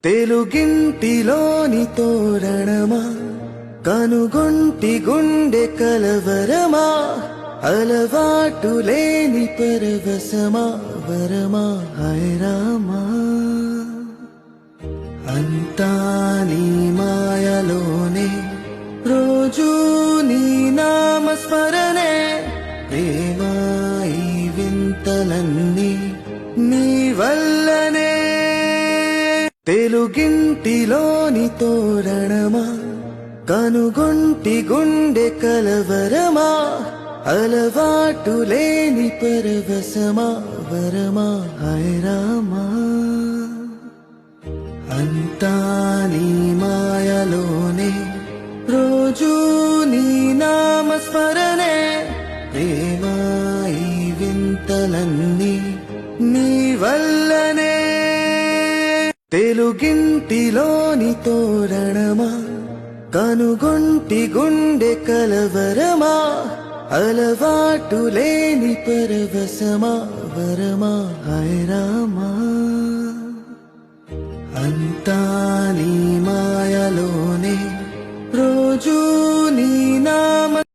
తెలుగింటిలోని తోరణమా కనుగొంటి గుండె కలవరమా అలవాటు లేని పరవశమా వరమా హైరామా అంతా నీ మాయలోనే రోజూ నీ నామస్మరణే ప్రేమా ఈ వింతలన్నీ నీ వల్లనే తెలుగింటిలోని తోరణమా కనుగొంటి గుండె కలవరమా అలవాటు లేని పరవశమా వరమా హైరామా అంతా నీ మాయలోనే రోజూ నీ నామస్మరణే ప్రేమా ఈ వింతలన్నీ నీ వల్లనే తెలుగింటిలోని తోరణమా కనుగొంటి గుండె కలవరమా అలవాటు లేని పరవశమా వరమా హైరామా అంతా నీ మాయలోనే